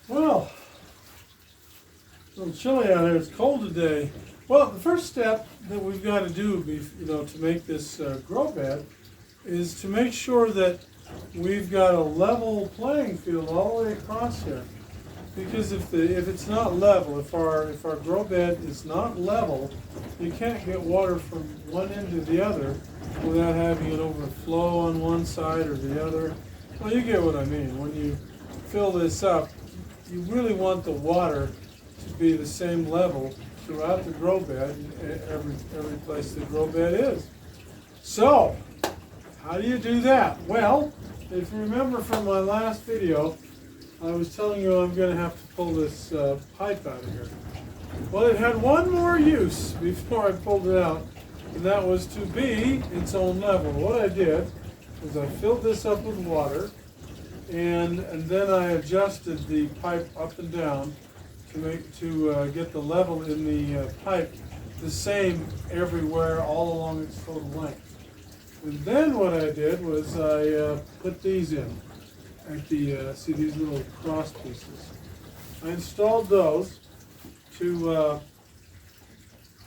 Well, it's a little chilly out here. It's cold today. Well, the first step that we've got to do, to make this grow bed, is to make sure that we've got a level playing field all the way across here. Because if it's not level, if our grow bed is not level, you can't get water from one end to the other without having it overflow on one side or the other. Well, you get what I mean. When you fill this up, you really want the water to be the same level throughout the grow bed, every place the grow bed is. So, how do you do that? Well, if you remember from my last video, I was telling you I'm going to have to pull this pipe out of here. Well, it had one more use before I pulled it out, and that was to be its own level. What I did was I filled this up with water, and then I adjusted the pipe up and down to get the level in the pipe the same everywhere all along its total length. And then what I did was I put these in at the, see these little cross pieces. I installed those to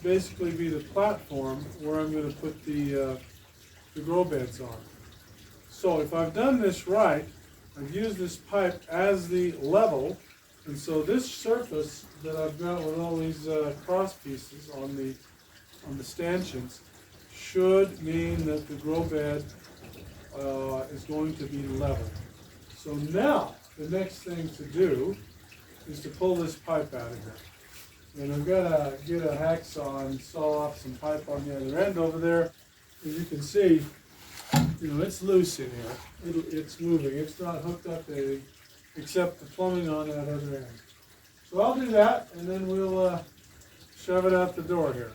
basically be the platform where I'm going to put the grow beds on. So if I've done this right, I've used this pipe as the level, and so this surface that I've got with all these cross pieces on the stanchions should mean that the grow bed is going to be level. So now the next thing to do is to pull this pipe out of here. And I've got to get a hacksaw and saw off some pipe on the other end over there. As you can see, it's loose in here. It's moving. It's not hooked up to anything except the plumbing on that other end. So I'll do that, and then we'll shove it out the door here.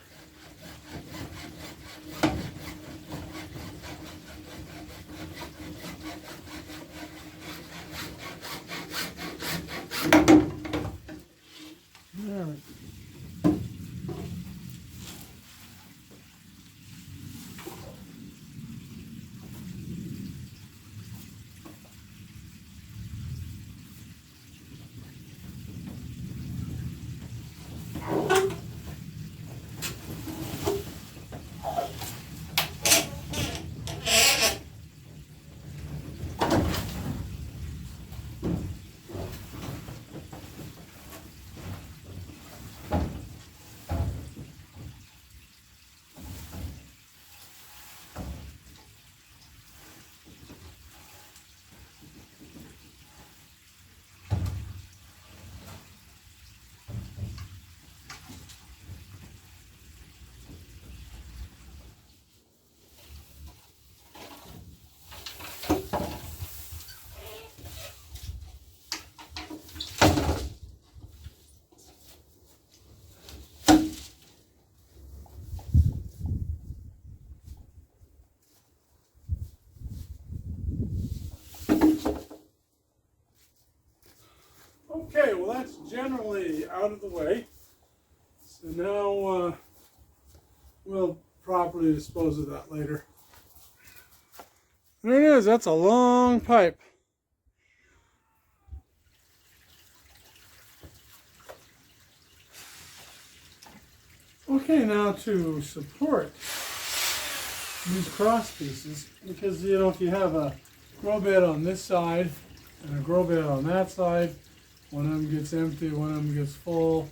There we go. Okay, well that's generally out of the way. So now we'll properly dispose of that later. There it is, that's a long pipe. Okay, now to support these cross pieces, because if you have a grow bed on this side and a grow bed on that side, one of them gets empty, one of them gets full,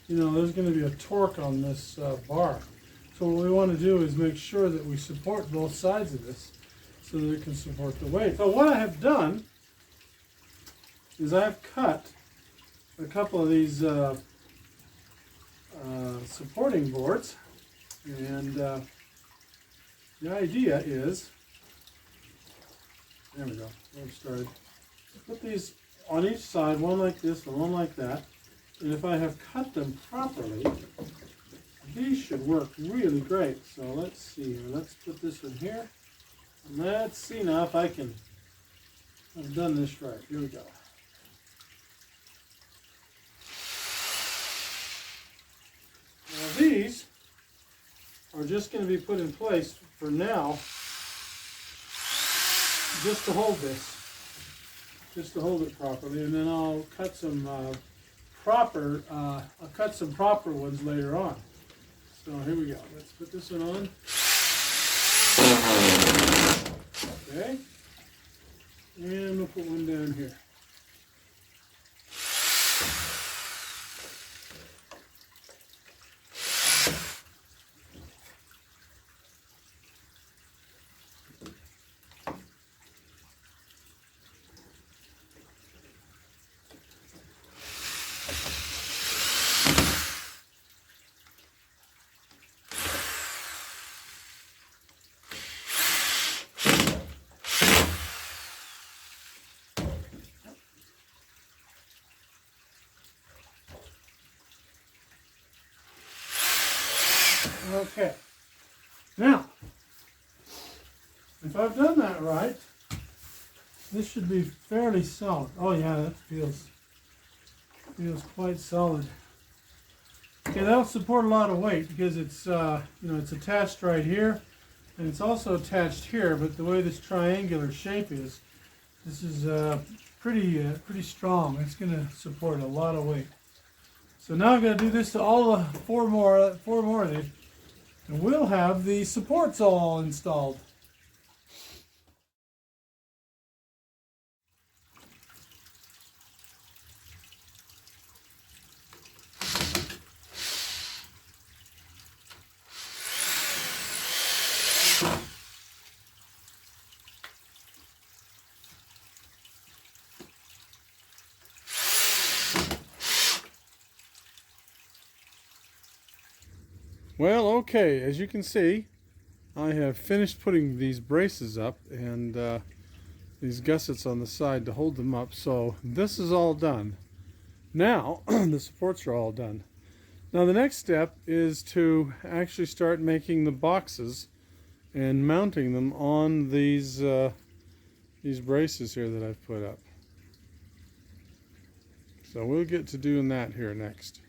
there's going to be a torque on this bar. So what we want to do is make sure that we support both sides of this so that it can support the weight. So what I have done is I've cut a couple of these supporting boards, and the idea is, there we go, we've started. Put these on each side, one like this and one like that, and if I have cut them properly, these should work really great. So let's see here, let's put this in here, and let's see now if I've done this right. Here we go. Now these are just going to be put in place for now, just to hold this. just to hold it properly, and then I'll cut some proper ones later on. So here we go. Let's put this one on. Okay, and we'll put one down here. Okay, now, if I've done that right, this should be fairly solid. Oh yeah, that feels quite solid. Okay, that'll support a lot of weight because it's it's attached right here, and it's also attached here. But the way this triangular shape is, this is pretty strong. It's going to support a lot of weight. So now I'm going to do this to all the four more of these. And we'll have the supports all installed. Well, okay, as you can see, I have finished putting these braces up and these gussets on the side to hold them up. So this is all done. Now, the supports are all done. Now the next step is to actually start making the boxes and mounting them on these braces here that I've put up. So we'll get to doing that here next.